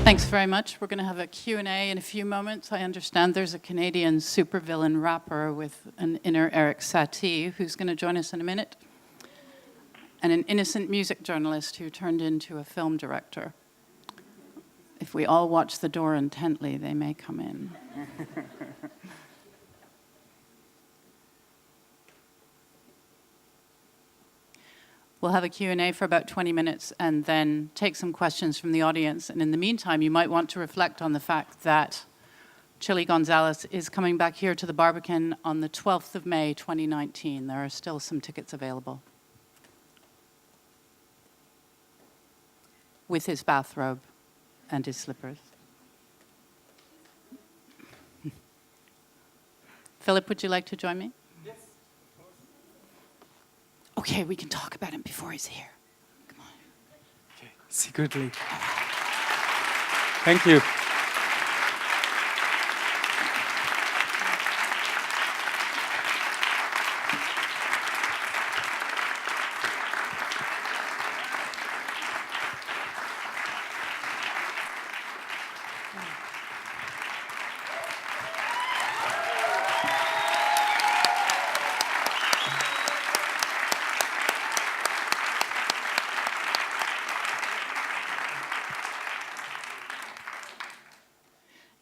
Thanks very much. We're going to have a Q&A in a few moments. I understand there's a Canadian supervillain rapper with an inner Eric Satie who's going to join us in a minute, and an innocent music journalist who turned into a film director. If we all watch the door intently, they may come in. We'll have a Q&A for about 20 minutes and then take some questions from the audience. And in the meantime, you might want to reflect on the fact that Chili Gonzales is coming back here to the Barbican on the 12th of May, 2019. There are still some tickets available. With his bathrobe and his slippers. Philip, would you like to join me? Yes. Okay, we can talk about him before he's here. Come on. Okay, secretly. Thank you.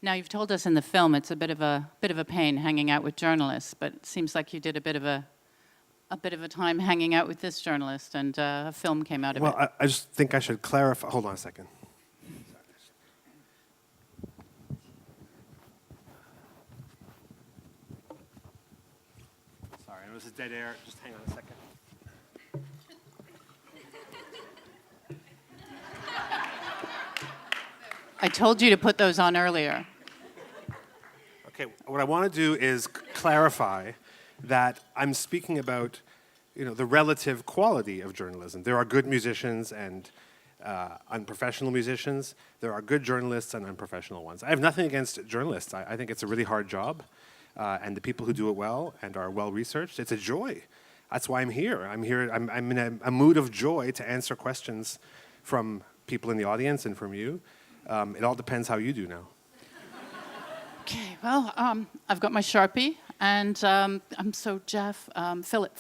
Now, you've told us in the film it's a bit of a pain hanging out with journalists, but it seems like you did a bit of a time hanging out with this journalist, and a film came out of it. Well, I just think I should clarify. Hold on a second. Sorry, it was a dead air. Just hang on a second. I told you to put those on earlier. Okay, what I want to do is clarify that I'm speaking about, the relative quality of journalism. There are good musicians and unprofessional musicians. There are good journalists and unprofessional ones. I have nothing against journalists. I think it's a really hard job, and the people who do it well and are well researched, it's a joy. That's why I'm here. I'm in a mood of joy to answer questions from people in the audience and from you. It all depends how you do now. Okay, well, I've got my Sharpie, and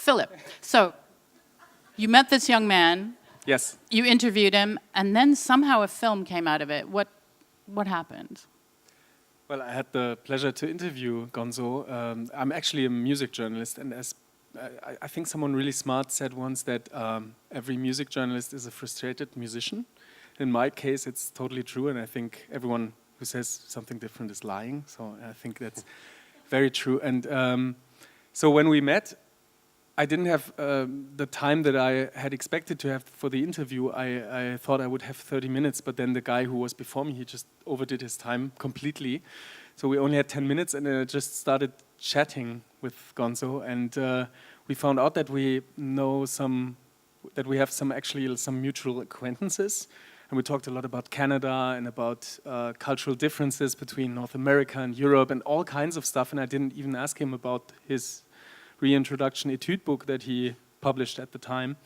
Philip. So, you met this young man. Yes. You interviewed him, and then somehow a film came out of it. What happened? Well, I had the pleasure to interview Gonzo. I'm actually a music journalist, and as I think someone really smart said once that every music journalist is a frustrated musician. In my case, it's totally true, and I think everyone who says something different is lying. So I think that's very true. And so when we met, I didn't have the time that I had expected to have for the interview. I thought I would have 30 minutes, but then the guy who was before me, he just overdid his time completely. So we only had 10 minutes, and then I just started chatting with Gonzo, and we found out that we have some mutual acquaintances. And we talked a lot about Canada and about cultural differences between North America and Europe and all kinds of stuff. And I didn't even ask him about his reintroduction etude book that he published at the time.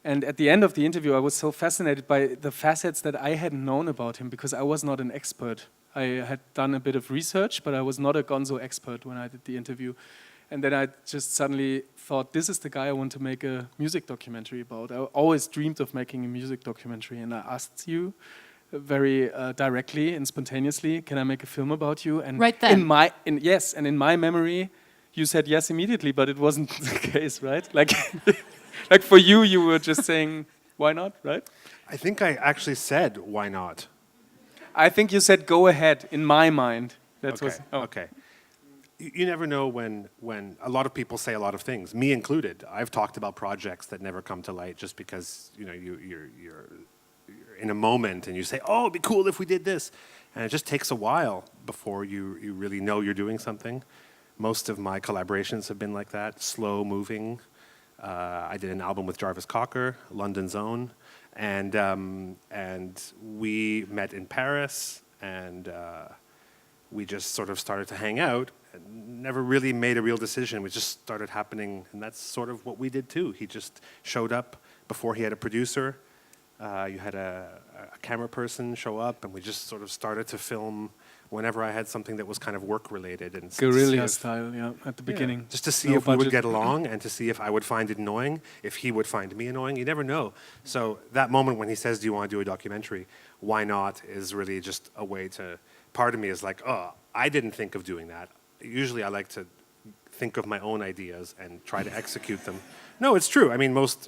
And at the end of the interview, I was so fascinated by the facets that I hadn't known about him, because I was not an expert. I had done a bit of research, but I was not a Gonzo expert when I did the interview. And then I just suddenly thought, this is the guy I want to make a music documentary about. I always dreamed of making a music documentary, and I asked you very directly and spontaneously, can I make a film about you? And right then? Yes, and in my memory, you said yes immediately, but it wasn't the case, right? Like for you were just saying, why not, right? I think I actually said, why not? I think you said, go ahead, in my mind. Okay. You never know when a lot of people say a lot of things, me included. I've talked about projects that never come to light just because you're in a moment and you say, oh, it'd be cool if we did this. And it just takes a while before you really know you're doing something. Most of my collaborations have been like that, slow moving. I did an album with Jarvis, London Zone, and we met in Paris, and we just sort of started to hang out. Never really made a real decision. We just started happening, and that's sort of what we did too. He just showed up before he had a producer. You had a camera person show up, and we just sort of started to film whenever I had something that was kind of work-related. And to see Guerrilla if- style, yeah, at the Yeah, beginning. just to see No if we would budget. get along and to see if I would find it annoying, if he would find me annoying. You never know. So that moment when he says, do you want to do a documentary? Why not? Is really just a way to, part of me is like, oh, I didn't think of doing that. Usually I like to think of my own ideas and try to execute them. No, it's true. I mean, most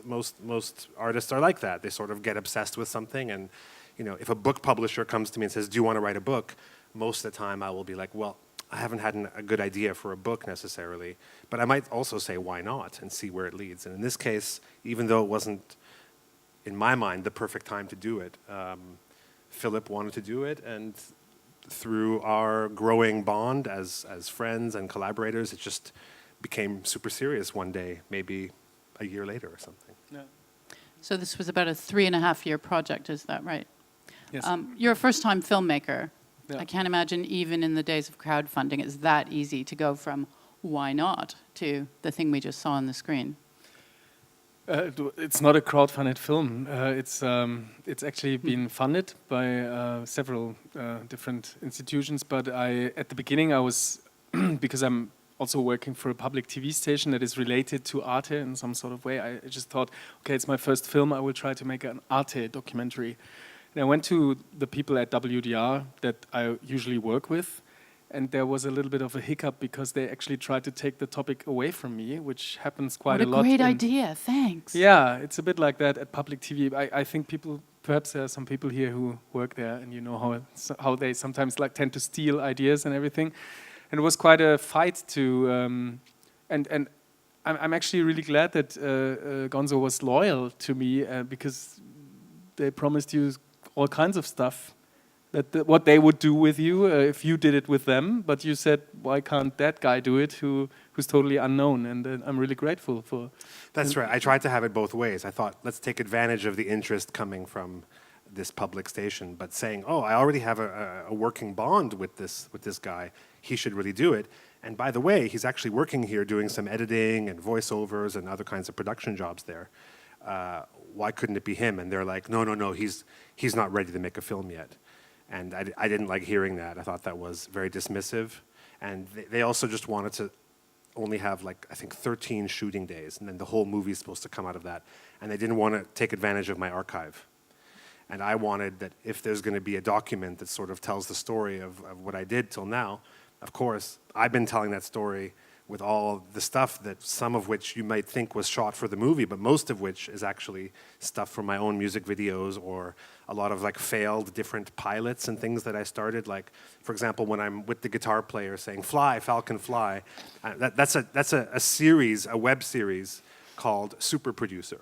artists are like that. They sort of get obsessed with something, and if a book publisher comes to me and says, do you want to write a book? Most of the time I will be like, well, I haven't had a good idea for a book necessarily, but I might also say, why not, and see where it leads. And in this case, even though it wasn't, in my mind, the perfect time to do it, Philip wanted to do it, and through our growing bond as friends and collaborators, it just became super serious one day, maybe a year later or something. Yeah. So this was about a 3.5-year project, is that right? Yes. You're a first-time filmmaker. Yeah. I can't imagine even in the days of crowdfunding it's that easy to go from why not to the thing we just saw on the screen. It's not a crowdfunded film. It's actually been funded by several different institutions. But at the beginning, I was because I'm also working for a public TV station that is related to Arte in some sort of way. I just thought, okay, it's my first film. I will try to make an Arte documentary. And I went to the people at WDR that I usually work with, and there was a little bit of a hiccup because they actually tried to take the topic away from me, which happens quite What a a lot. great in- idea, thanks. Yeah, it's a bit like that at public TV. I think perhaps there are some people here who work there, and you know how they sometimes tend to steal ideas and everything. And it was quite a fight to, and I'm actually really glad that Gonzo was loyal to me because they promised you all kinds of stuff, what they would do with you if you did it with them. But you said, why can't that guy do it who's totally unknown? And I'm really grateful for. That's right. I tried to have it both ways. I thought, let's take advantage of the interest coming from this public station, but saying, oh, I already have a working bond with this guy. He should really do it. And by the way, he's actually working here doing some editing and voiceovers and other kinds of production jobs there. Why couldn't it be him? And they're like, no, he's not ready to make a film yet. And I didn't like hearing that. I thought that was very dismissive. And they also just wanted to only have I think 13 shooting days, and then the whole movie is supposed to come out of that. And they didn't want to take advantage of my archive. And I wanted that if there's going to be a document that sort of tells the story of what I did till now, of course, I've been telling that story with all the stuff that some of which you might think was shot for the movie, but most of which is actually stuff from my own music videos or a lot of failed different pilots and things that I started. Like, for example, when I'm with the guitar player saying, fly, Falcon, fly, that's a series, a web series called Super Producer.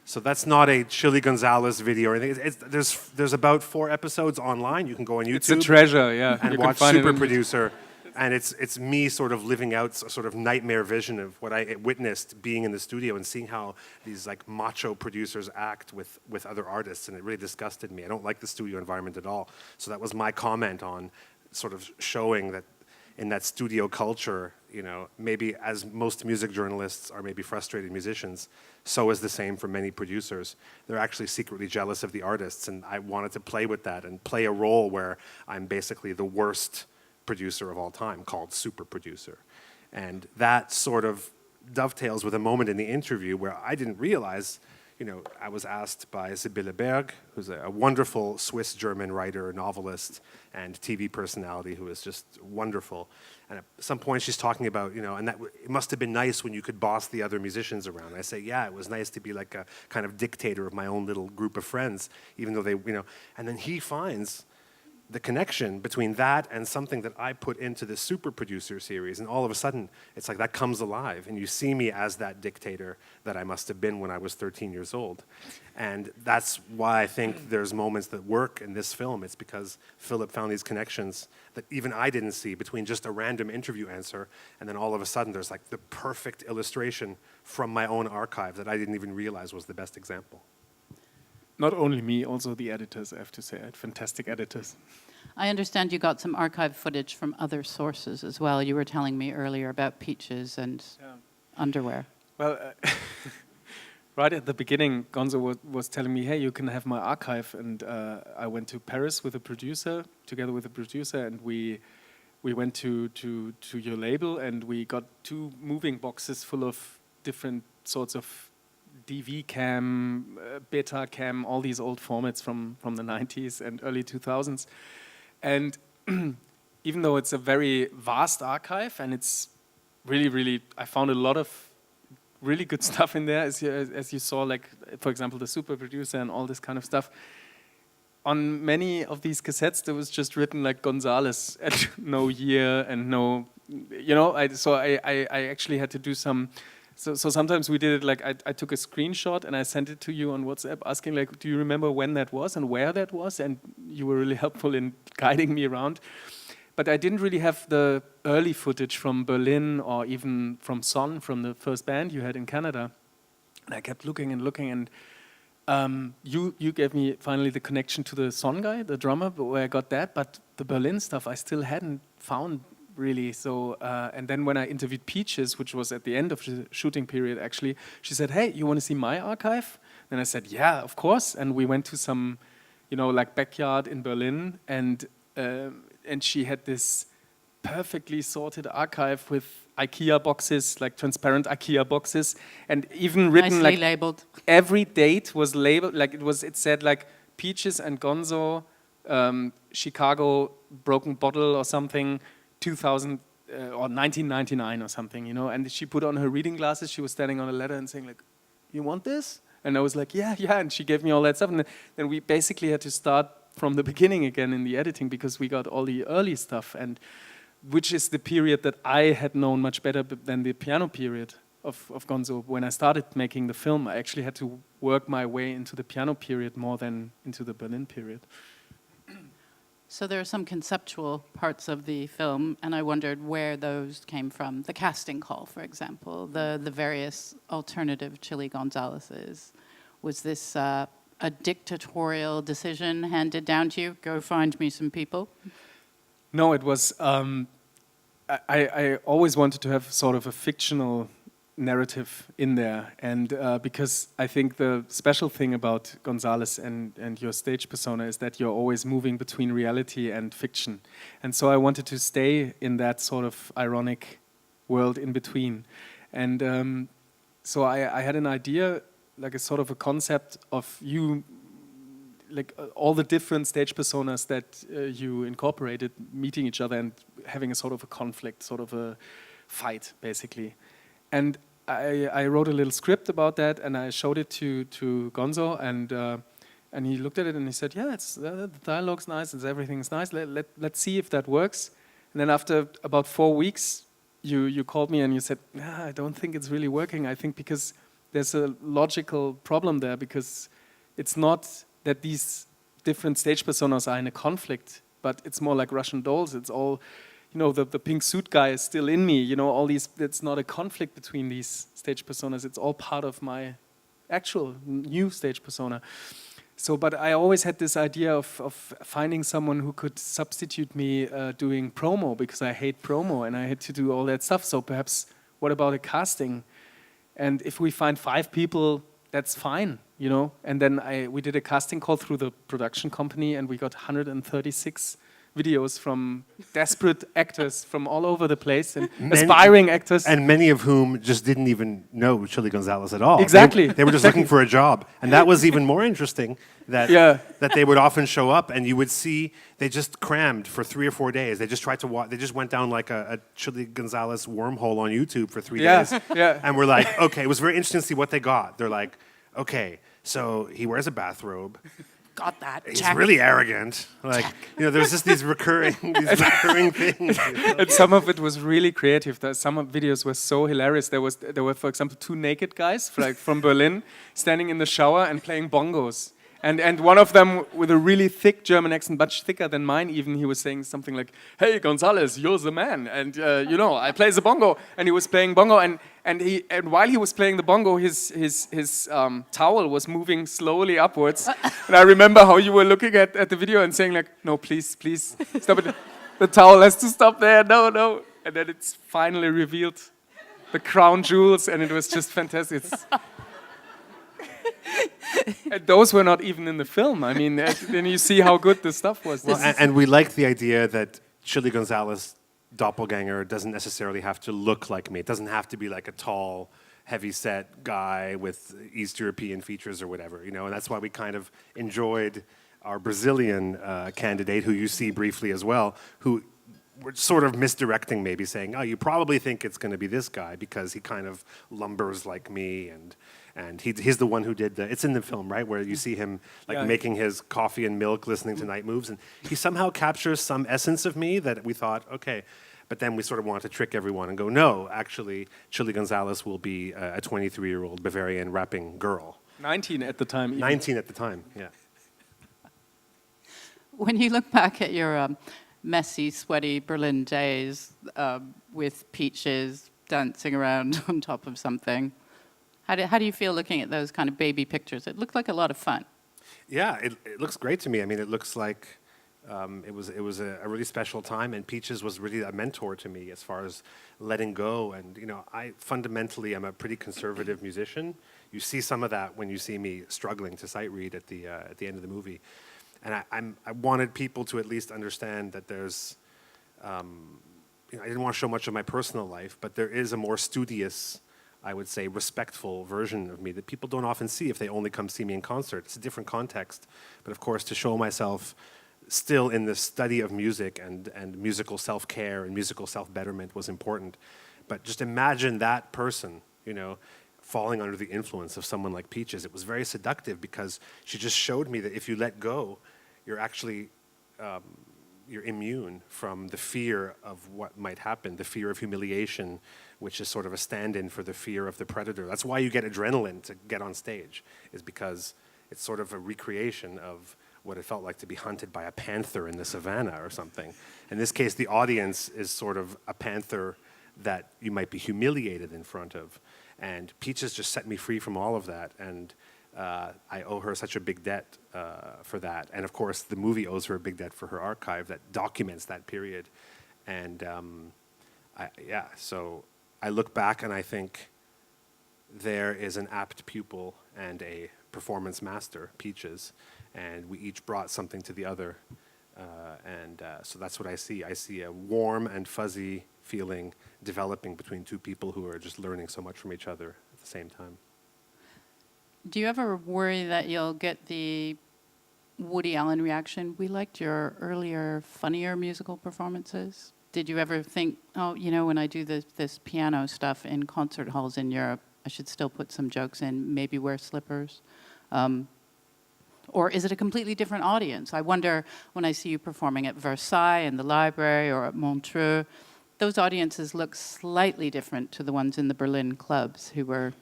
So that's not a Chili Gonzales video or anything. There's about 4 episodes online. You can go on YouTube. It's a treasure, yeah. And You can watch find it Super on- Producer. And it's me sort of living out a sort of nightmare vision of what I witnessed being in the studio and seeing how these macho producers act with other artists, and it really disgusted me. I don't like the studio environment at all. So that was my comment on sort of showing that in that studio culture, maybe as most music journalists are maybe frustrated musicians, so is the same for many producers. They're actually secretly jealous of the artists, and I wanted to play with that and play a role where I'm basically the worst producer of all time, called Super Producer. And that sort of dovetails with a moment in the interview where I didn't realize, I was asked by Sibylle Berg, who's a wonderful Swiss-German writer, novelist, and TV personality who is just wonderful. And at some point she's talking about, and that it must have been nice when you could boss the other musicians around. And I say, yeah, it was nice to be like a kind of dictator of my own little group of friends, even though they, and then he finds the connection between that and something that I put into the Super Producer series, and all of a sudden, it's like that comes alive, and you see me as that dictator that I must have been when I was 13 years old. And that's why I think there's moments that work in this film. It's because Philip found these connections that even I didn't see between just a random interview answer, and then all of a sudden there's the perfect illustration from my own archive that I didn't even realize was the best example. Not only me, also the editors, I have to say. I had fantastic editors. I understand you got some archive footage from other sources as well. You were telling me earlier about peaches and underwear. Well, right at the beginning, Gonzo was telling me, hey, you can have my archive. And I went to Paris with a producer, together with a producer, and we went to your label, and we got 2 moving boxes full of different sorts of DV cam, beta cam, all these old formats from the 90s and early 2000s. And even though it's a very vast archive, and it's really, I found a lot of really good stuff in there, as you saw, like, for example, the super producer and all this kind of stuff. On many of these cassettes, there was just written like Gonzales and no year and no, you know, I actually had to do some, so sometimes we did it like, I took a screenshot and I sent it to you on WhatsApp asking like, do you remember when that was and where that was? And you were really helpful in guiding me around. But I didn't really have the early footage from Berlin or even from Son, from the first band you had in Canada. And I kept looking and looking, and you gave me finally the connection to the Son guy, the drummer, where I got that. But the Berlin stuff I still hadn't found really. So and then when I interviewed Peaches, which was at the end of the shooting period actually, she said, hey, you want to see my archive? And I said, yeah, of course. And we went to some, you know, like backyard in Berlin, and she had this perfectly sorted archive with IKEA boxes, like transparent IKEA boxes, and even written nicely like labeled. Every date was labeled, like it said like Peaches and Gonzo, Chicago Broken Bottle or something, 2000 or 1999 or something, you know. And she put on her reading glasses. She was standing on a ladder and saying like, "You want this?" And I was like, "Yeah." And she gave me all that stuff, and then we basically had to start from the beginning again in the editing because we got all the early stuff, and which is the period that I had known much better than the piano period of Gonzo. When I started making the film, I actually had to work my way into the piano period more than into the Berlin period. So there are some conceptual parts of the film, and I wondered where those came from. The casting call, for example, the various alternative Chili Gonzaleses. Was this a dictatorial decision handed down to you? Go find me some people? No, it was, I always wanted to have sort of a fictional narrative in there. And because I think the special thing about Gonzales and your stage persona is that you're always moving between reality and fiction. And so I wanted to stay in that sort of ironic world in between. And so I had an idea, like a sort of a concept of you, like all the different stage personas that you incorporated meeting each other and having a sort of a conflict, sort of a fight, basically. And I wrote a little script about that, and I showed it to Gonzo, and he looked at it and he said, "Yeah, the dialogue's nice, everything's nice. Let's see if that works." And then after about 4 weeks, you called me and you said, "I don't think it's really working. I think because there's a logical problem there, because it's not that these different stage personas are in a conflict, but it's more like Russian dolls. It's all, you know, the pink suit guy is still in me, you know, all these, it's not a conflict between these stage personas. It's all part of my actual new stage persona." So, but I always had this idea of finding someone who could substitute me doing promo, because I hate promo and I had to do all that stuff. So perhaps, what about a casting? And if we find 5 people, that's fine, you know. And then we did a casting call through the production company, and we got 136 videos from desperate actors from all over the place, and aspiring actors. And many of whom just didn't even know Chili Gonzales at all. Exactly. They were just looking for a job. And that was even more interesting, that that they would often show up and you would see they just crammed for 3 or 4 days. They just tried to watch, they just went down like a Chili Gonzales wormhole on YouTube for 3 days. And we're like, okay, it was very interesting to see what they got. They're like, okay, so he wears a bathrobe. Got that. He's Check. really arrogant. Like, you know, there's just these recurring things. And some of it was really creative. Some of videos were so hilarious. There were, for example, 2 naked guys from Berlin standing in the shower and playing bongos. And one of them with a really thick German accent, much thicker than mine even, he was saying something like, "Hey, Gonzales, you're the man. And, you know, I play the bongo." And he was playing bongo. And while he was playing the bongo, his towel was moving slowly upwards. And I remember how you were looking at the video and saying like, "No, please, stop it. The towel has to stop there. No." And then it's finally revealed the crown jewels, and it was just fantastic. And those were not even in the film. I mean, then you see how good the stuff was. Well, and we like the idea that Chili Gonzales' doppelganger doesn't necessarily have to look like me. It doesn't have to be like a tall, heavy-set guy with East European features or whatever, you know. And that's why we kind of enjoyed our Brazilian candidate, who you see briefly as well, who were sort of misdirecting, maybe saying, "Oh, you probably think it's going to be this guy because he kind of lumbers like me," and he's the one who did the. It's in the film, right, where you see him like making his coffee and milk, listening to Night Moves, and he somehow captures some essence of me that we thought, okay. But then we sort of wanted to trick everyone and go, no, actually, Chili Gonzales will be a 23-year-old Bavarian rapping girl. 19 at the time. Even. 19 at the time, yeah. When you look back at your messy, sweaty Berlin days with Peaches dancing around on top of something, how do you feel looking at those kind of baby pictures? It looked like a lot of fun. Yeah, it looks great to me. I mean, it looks like it was a really special time, and Peaches was really a mentor to me as far as letting go. And, you know, I fundamentally am a pretty conservative musician. You see some of that when you see me struggling to sight read at the end of the movie. And I wanted people to at least understand that there's, you know, I didn't want to show much of my personal life, but there is a more studious, I would say, respectful version of me that people don't often see if they only come see me in concert. It's a different context. But of course, to show myself still in the study of music and musical self-care and musical self-betterment was important. But just imagine that person, you know, falling under the influence of someone like Peaches. It was very seductive because she just showed me that if you let go, you're actually you're immune from the fear of what might happen, the fear of humiliation, which is sort of a stand-in for the fear of the predator. That's why you get adrenaline to get on stage, is because it's sort of a recreation of what it felt like to be hunted by a panther in the savannah or something. In this case, the audience is sort of a panther that you might be humiliated in front of. And Peaches just set me free from all of that, and I owe her such a big debt for that. And of course, the movie owes her a big debt for her archive that documents that period. And so I look back and I think there is an apt pupil and a performance master, Peaches, and we each brought something to the other. So that's what I see. I see a warm and fuzzy feeling developing between two people who are just learning so much from each other at the same time. Do you ever worry that you'll get the Woody Allen reaction? We liked your earlier, funnier musical performances. Did you ever think, oh, you know, when I do this piano stuff in concert halls in Europe, I should still put some jokes in, maybe wear slippers? Or is it a completely different audience? I wonder when I see you performing at Versailles in the library or at Montreux, those audiences look slightly different to the ones in the Berlin clubs who were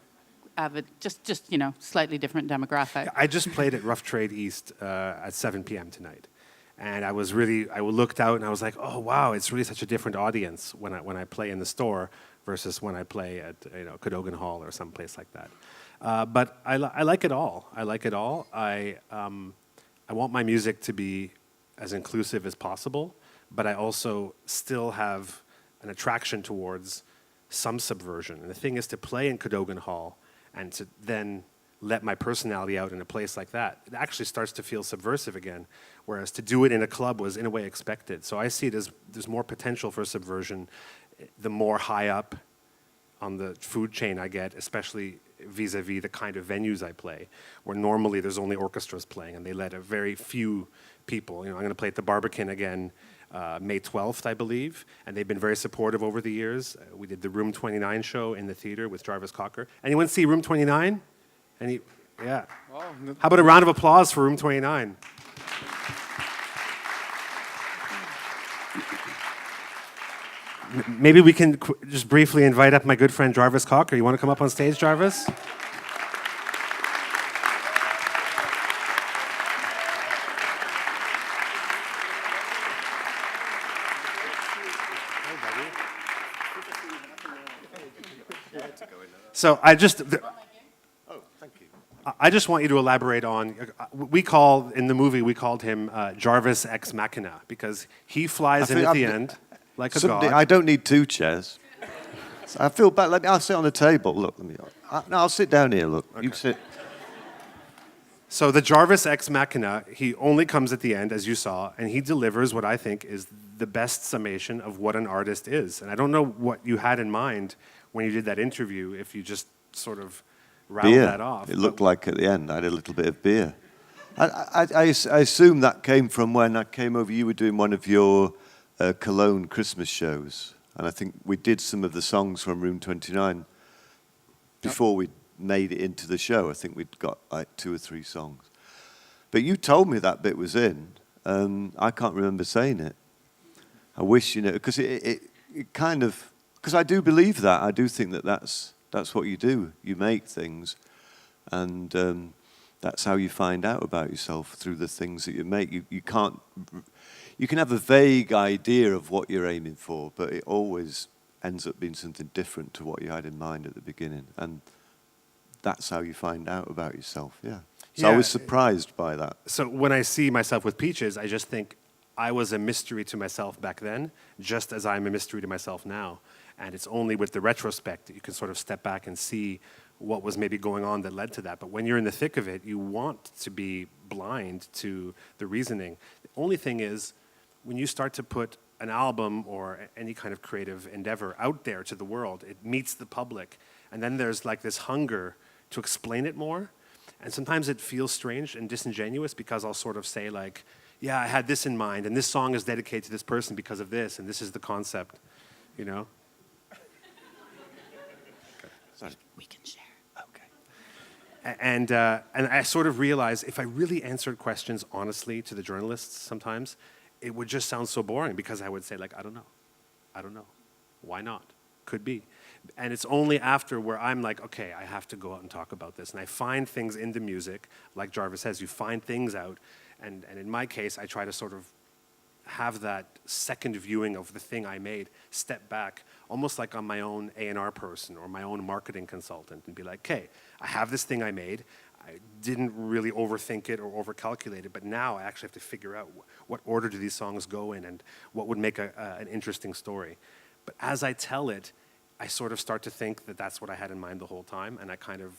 avid, just you know, slightly different demographic. I just played at Rough Trade East at 7 p.m. tonight. And I looked out and I was like, oh, wow, it's really such a different audience when I play in the store versus when I play at, you know, Cadogan Hall or someplace like that. But I like it all. I like it all. I want my music to be as inclusive as possible, but I also still have an attraction towards some subversion. And the thing is to play in Cadogan Hall and to then let my personality out in a place like that, it actually starts to feel subversive again, whereas to do it in a club was in a way expected. So I see it as there's more potential for subversion the more high up on the food chain I get, especially vis-a-vis the kind of venues I play, where normally there's only orchestras playing and they let a very few people. You know, I'm going to play at the Barbican again May 12th, I believe, and they've been very supportive over the years. We did the Room 29 show in the theater with Jarvis Cocker. Anyone see Room 29? Yeah. Wow. How about a round of applause for Room 29? Maybe we can just briefly invite up my good friend Jarvis Cocker. You want to come up on stage, Jarvis? So I just want you to elaborate on, in the movie, we called him Jarvis Ex Machina, because he flies in at the end like a god. I don't need two chairs. So I feel bad. I'll sit on the table. Look, no, I'll sit down here. Look, okay. You sit. So the Jarvis ex machina, he only comes at the end, as you saw, and he delivers what I think is the best summation of what an artist is. And I don't know what you had in mind when you did that interview, if you just sort of rattled Beer. that off. It looked like at the end I had a little bit of beer. I assume that came from when I came over. You were doing one of your Cologne Christmas shows, and I think we did some of the songs from Room 29 before we made it into the show. I think we'd got like 2 or 3 songs. But you told me that bit was in, and I can't remember saying it. I wish, because it kind of, because I do believe that. I do think that that's what you do. You make things, and that's how you find out about yourself, through the things that you make. You can have a vague idea of what you're aiming for, but it always ends up being something different to what you had in mind at the beginning. And that's how you find out about yourself, yeah. So I was surprised by that. So when I see myself with Peaches, I just think I was a mystery to myself back then, just as I'm a mystery to myself now. And it's only with the retrospect that you can sort of step back and see what was maybe going on that led to that. But when you're in the thick of it, you want to be blind to the reasoning. The only thing is, when you start to put an album or any kind of creative endeavor out there to the world, it meets the public, and then there's like this hunger to explain it more. And sometimes it feels strange and disingenuous, because I'll sort of say like, yeah, I had this in mind, and this song is dedicated to this person because of this, and this is the concept, Sorry. We can share. Okay. And I sort of realized if I really answered questions honestly to the journalists sometimes, it would just sound so boring, because I would say like, I don't know. Why not? Could be. And it's only after where I'm like, okay, I have to go out and talk about this. And I find things in the music, like Jarvis says, you find things out. And in my case, I try to sort of have that second viewing of the thing I made, step back, almost like I'm my own A&R person or my own marketing consultant, and be like, okay, I have this thing I made. I didn't really overthink it or overcalculate it, but now I actually have to figure out what order do these songs go in and what would make an interesting story. But as I tell it, I sort of start to think that that's what I had in mind the whole time, and I kind of,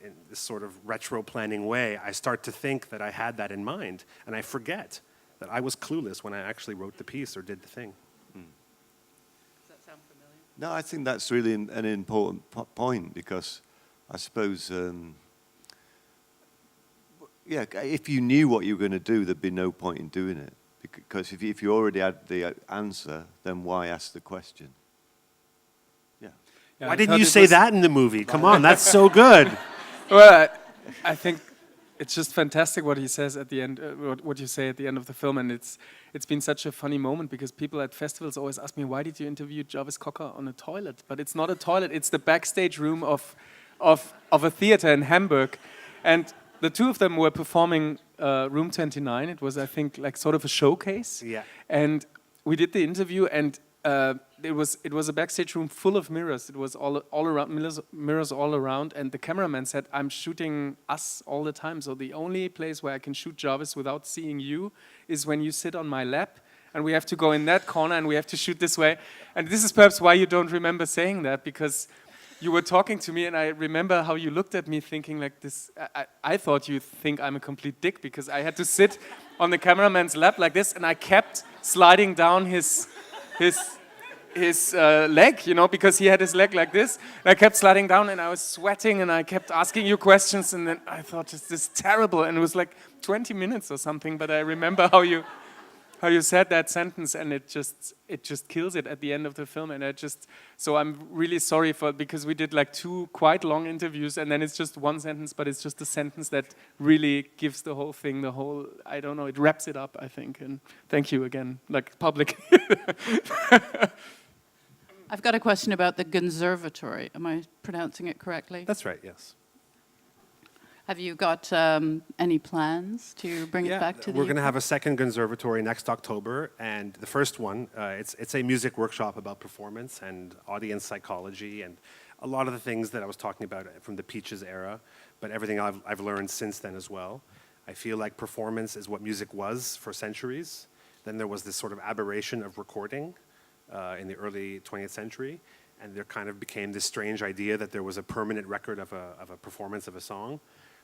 in this sort of retro planning way, I start to think that I had that in mind, and I forget that I was clueless when I actually wrote the piece or did the thing. Does that sound familiar? No, I think that's really an important point, because I suppose, if you knew what you were going to do, there'd be no point in doing it. Because if you already had the answer, then why ask the question? Yeah, Why I didn't thought you it say was- that in the movie? Come on, that's so good. Well, I think it's just fantastic what he says at the end, what you say at the end of the film, and it's been such a funny moment, because people at festivals always ask me, why did you interview Jarvis Cocker on a toilet? But it's not a toilet; it's the backstage room of a theater in Hamburg, and the two of them were performing Room 29. It was, I think, like sort of a showcase. Yeah. And we did the interview, and it was a backstage room full of mirrors. It was all around, mirrors all around, and the cameraman said, "I'm shooting us all the time, so the only place where I can shoot Jarvis without seeing you is when you sit on my lap, and we have to go in that corner, and we have to shoot this way." And this is perhaps why you don't remember saying that, because you were talking to me, and I remember how you looked at me thinking like this. I thought you think I'm a complete dick, because I had to sit on the cameraman's lap like this, and I kept sliding down his leg, because he had his leg like this. And I kept sliding down, and I was sweating, and I kept asking you questions, and then I thought, this is terrible. And it was like 20 minutes or something, but I remember how you said that sentence, and it just kills it at the end of the film. And so I'm really sorry because we did like 2 quite long interviews, and then it's just one sentence, but it's just a sentence that really gives the whole thing, I don't know, it wraps it up, I think. And thank you again, like public. I've got a question about the Conservatory. Am I pronouncing it correctly? That's right, yes. Have you got any plans to bring it back to the we're going to UK? have a second Conservatory next October, and the first one, it's a music workshop about performance and audience psychology and a lot of the things that I was talking about from the Peaches era, but everything I've learned since then as well. I feel like performance is what music was for centuries. Then there was this sort of aberration of recording in the early 20th century, and there kind of became this strange idea that there was a permanent record of a performance of a song.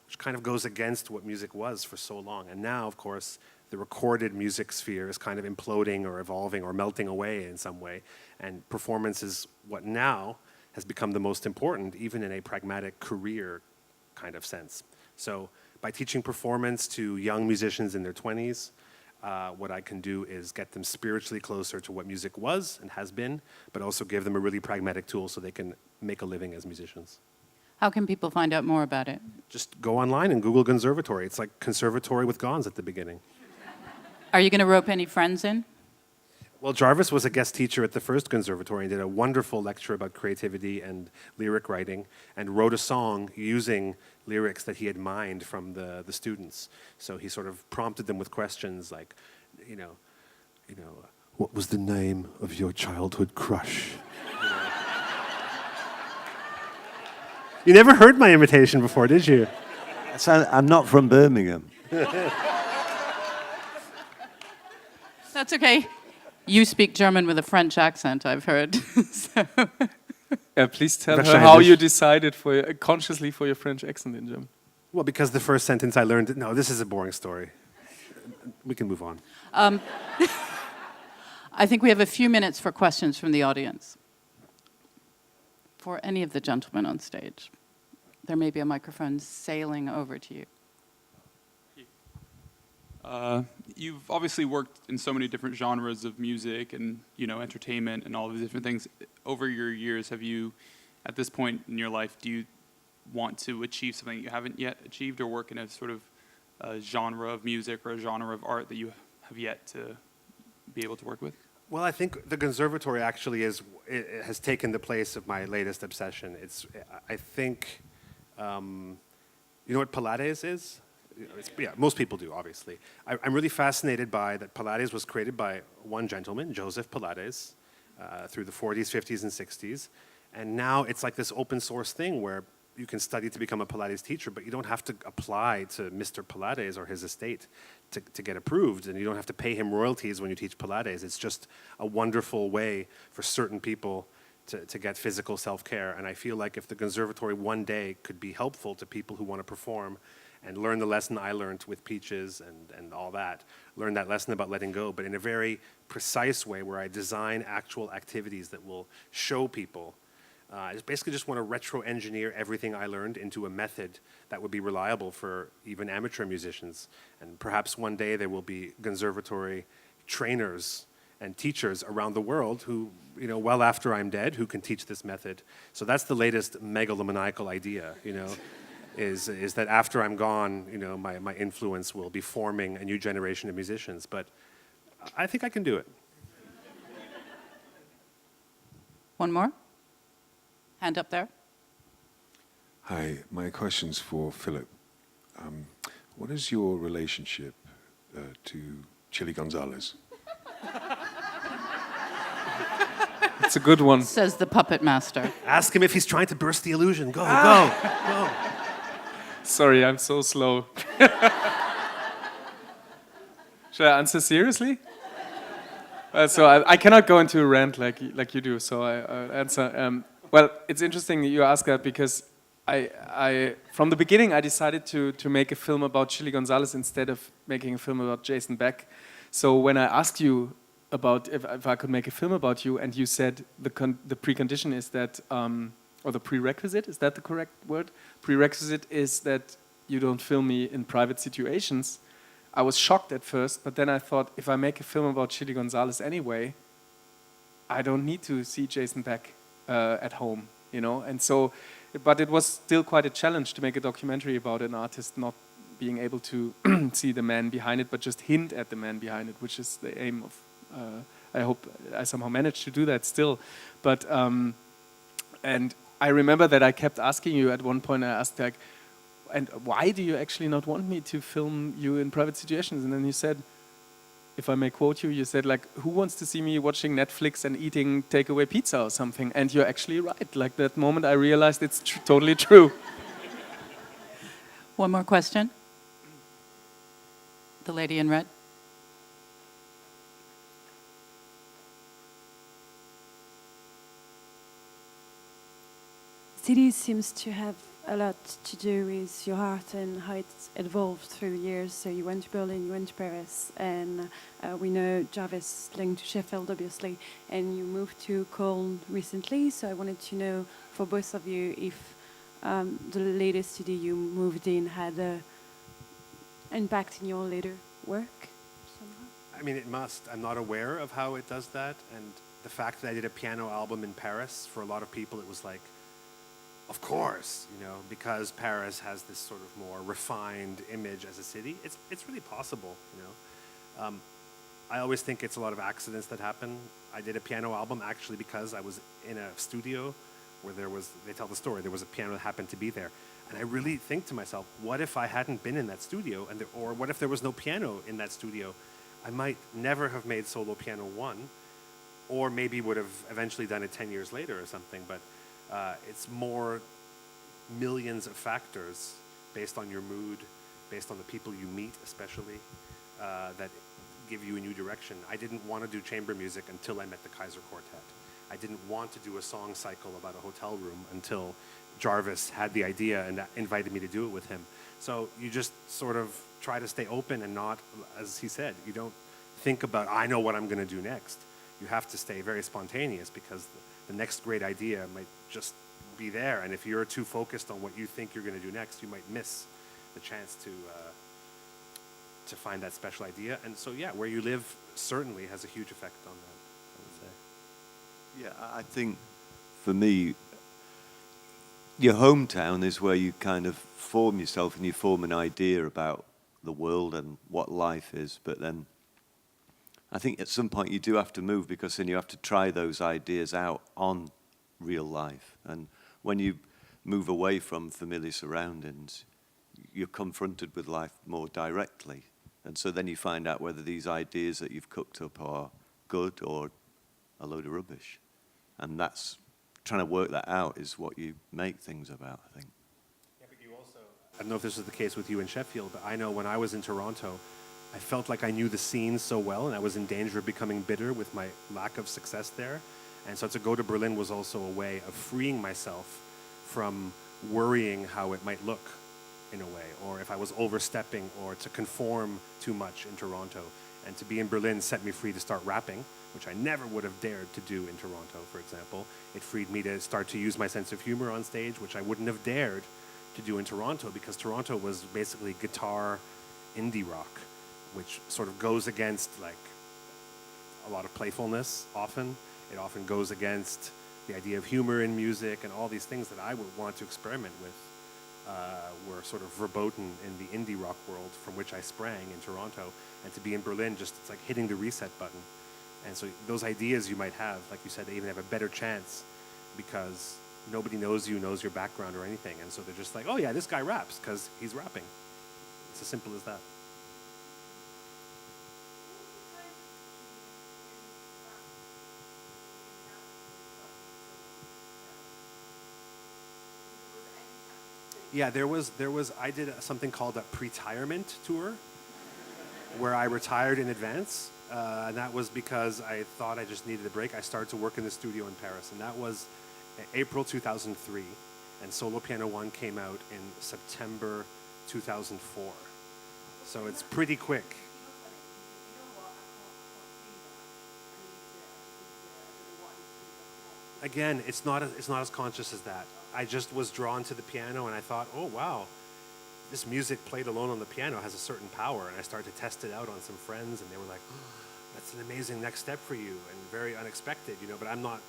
which kind of goes against what music was for so long. And now, of course, the recorded music sphere is kind of imploding or evolving or melting away in some way. And performance is what now has become the most important, even in a pragmatic career kind of sense. So by teaching performance to young musicians in their 20s, what I can do is get them spiritually closer to what music was and has been, but also give them a really pragmatic tool so they can make a living as musicians. How can people find out more about it? Just go online and Google Conservatory. It's like Conservatory with Gons at the beginning. Are you going to rope any friends in? Well, Jarvis was a guest teacher at the first Conservatory and did a wonderful lecture about creativity and lyric writing and wrote a song using lyrics that he had mined from the students. So he sort of prompted them with questions like, what was the name of your childhood crush? You never heard my imitation before, did you? I'm not from Birmingham. That's okay. You speak German with a French accent, I've heard. So. Please tell her how you decided consciously for your French accent in German. Well, because the first sentence I learned, no, this is a boring story. We can move on. I think we have a few minutes for questions from the audience. For any of the gentlemen on stage. There may be a microphone sailing over to you. You've obviously worked in so many different genres of music and, entertainment and all of these different things. Over your years, have you, at this point in your life, do you want to achieve something you haven't yet achieved or work in a sort of a genre of music or a genre of art that you have yet to be able to work with? Well, I think the Conservatory actually has taken the place of my latest obsession. I think, you know what Pilates is? Yeah, most people do, obviously. I'm really fascinated by that Pilates was created by one gentleman, Joseph Pilates, through the 40s, 50s, and 60s. And now it's like this open source thing where you can study to become a Pilates teacher, but you don't have to apply to Mr. Pilates or his estate to get approved, and you don't have to pay him royalties when you teach Pilates. It's just a wonderful way for certain people to get physical self-care. And I feel like if the Conservatory one day could be helpful to people who want to perform and learn the lesson I learned with Peaches and all that, learn that lesson about letting go, but in a very precise way where I design actual activities that will show people. I basically just want to retro-engineer everything I learned into a method that would be reliable for even amateur musicians. And perhaps one day there will be Conservatory trainers and teachers around the world who, well after I'm dead, who can teach this method. So that's the latest megalomaniacal idea, is that after I'm gone, my influence will be forming a new generation of musicians. But I think I can do it. One more? Hand up there. Hi, my question's for Philip. What is your relationship to Chili Gonzales? It's a good one. Says the puppet master. Ask him if he's trying to burst the illusion. Go. Sorry, I'm so slow. Should I answer seriously? So I cannot go into a rant like you do, so I answer. Well, it's interesting that you ask that because I from the beginning I decided to make a film about Chili Gonzales instead of making a film about Jason Beck. So when I asked you about if I could make a film about you, and you said the precondition is that, or the prerequisite, is that the correct word? Prerequisite is that you don't film me in private situations. I was shocked at first, but then I thought, if I make a film about Chili Gonzales anyway, I don't need to see Jason Beck at home, And so, but it was still quite a challenge to make a documentary about an artist not being able to see the man behind it, but just hint at the man behind it, which is the aim of. I hope I somehow managed to do that still, but and I remember that I kept asking you at one point. I asked like, and why do you actually not want me to film you in private situations? And then you said, if I may quote you, you said like, who wants to see me watching Netflix and eating takeaway pizza or something? And you're actually right. Like that moment I realized it's totally true. One more question. The lady in red. City seems to have a lot to do with your art and how it's evolved through the years. So you went to Berlin, you went to Paris, and we know Jarvis linked to Sheffield, obviously, and you moved to Cologne recently. So I wanted to know, for both of you, if the latest studio you moved in had an impact in your later work somehow? I mean, it must. I'm not aware of how it does that. And the fact that I did a piano album in Paris, for a lot of people, it was like, of course, you know, because Paris has this sort of more refined image as a city. It's really possible, you know. I always think it's a lot of accidents that happen. I did a piano album actually because I was in a studio where they tell the story, there was a piano that happened to be there. And I really think to myself, what if I hadn't been in that studio, or what if there was no piano in that studio? I might never have made Solo Piano 1, or maybe would have eventually done it 10 years later or something, but it's more millions of factors based on your mood, based on the people you meet especially, that give you a new direction. I didn't want to do chamber music until I met the Kaiser Quartet. I didn't want to do a song cycle about a hotel room until Jarvis had the idea and invited me to do it with him. So you just sort of try to stay open and not, as he said, you don't think about, I know what I'm going to do next. You have to stay very spontaneous because the next great idea might just be there. And if you're too focused on what you think you're going to do next, you might miss the chance to find that special idea. And so, yeah, where you live certainly has a huge effect on that, I would say. Yeah, I think for me, your hometown is where you kind of form yourself and you form an idea about the world and what life is. But then I think at some point you do have to move, because then you have to try those ideas out on real life. And when you move away from familiar surroundings, you're confronted with life more directly. And so then you find out whether these ideas that you've cooked up are good or a load of rubbish. And that's trying to work that out is what you make things about, I think. Yeah, but you also, I don't know if this is the case with you in Sheffield, but I know when I was in Toronto, I felt like I knew the scene so well, and I was in danger of becoming bitter with my lack of success there. And so to go to Berlin was also a way of freeing myself from worrying how it might look in a way, or if I was overstepping or to conform too much in Toronto. And to be in Berlin set me free to start rapping, which I never would have dared to do in Toronto, for example. It freed me to start to use my sense of humor on stage, which I wouldn't have dared to do in Toronto, because Toronto was basically guitar indie rock, which sort of goes against like a lot of playfulness often. It often goes against the idea of humor in music, and all these things that I would want to experiment with were sort of verboten in the indie rock world from which I sprang in Toronto. And to be in Berlin, just it's like hitting the reset button. And so those ideas you might have, like you said, they even have a better chance because nobody knows you, knows your background or anything. And so they're just like, oh yeah, this guy raps because he's rapping. It's as simple as that. Yeah, there was. I did something called a pre-tirement tour, where I retired in advance, and that was because I thought I just needed a break. I started to work in the studio in Paris, and that was April 2003, and Solo Piano 1 came out in September 2004. So it's pretty quick. Again, it's not as conscious as that. I just was drawn to the piano, and I thought, oh wow, this music played alone on the piano has a certain power. And I started to test it out on some friends, and they were like, oh, that's an amazing next step for you, and very unexpected, you know. But I'm not.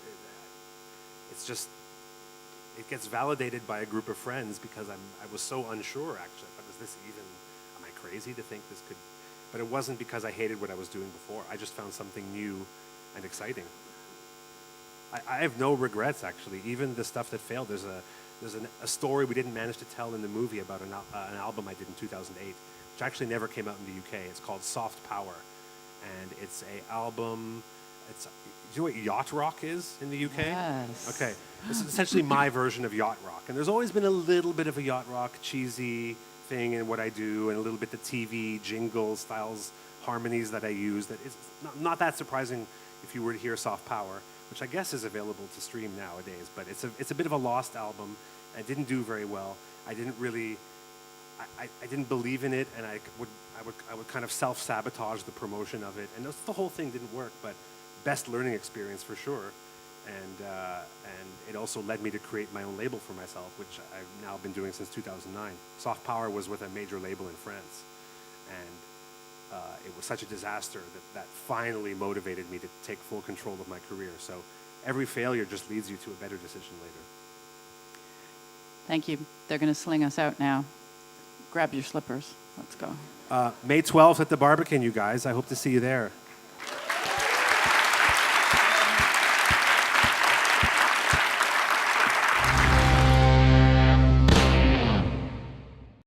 It's just, it gets validated by a group of friends because I was so unsure actually. I thought, is this even? Am I crazy to think this could? But it wasn't because I hated what I was doing before. I just found something new and exciting. I have no regrets, actually. Even the stuff that failed, there's a story we didn't manage to tell in the movie about an album I did in 2008, which actually never came out in the UK. It's called Soft Power, and it's a album. Do you know what yacht rock is in the UK? Yes. Okay, this is essentially my version of yacht rock, and there's always been a little bit of a yacht rock cheesy thing in what I do, and a little bit the TV jingle styles, harmonies that I use. That is not that surprising if you were to hear Soft Power, which I guess is available to stream nowadays, but it's a bit of a lost album. It didn't do very well, I didn't really, I didn't believe in it, and I would kind of self-sabotage the promotion of it, and the whole thing didn't work. But best learning experience for sure, and it also led me to create my own label for myself, which I've now been doing since 2009. Soft Power was with a major label in France, and it was such a disaster that finally motivated me to take full control of my career. So every failure just leads you to a better decision later. Thank you. They're going to sling us out now. Grab your slippers. Let's go. May 12th at the Barbican, you guys. I hope to see you there.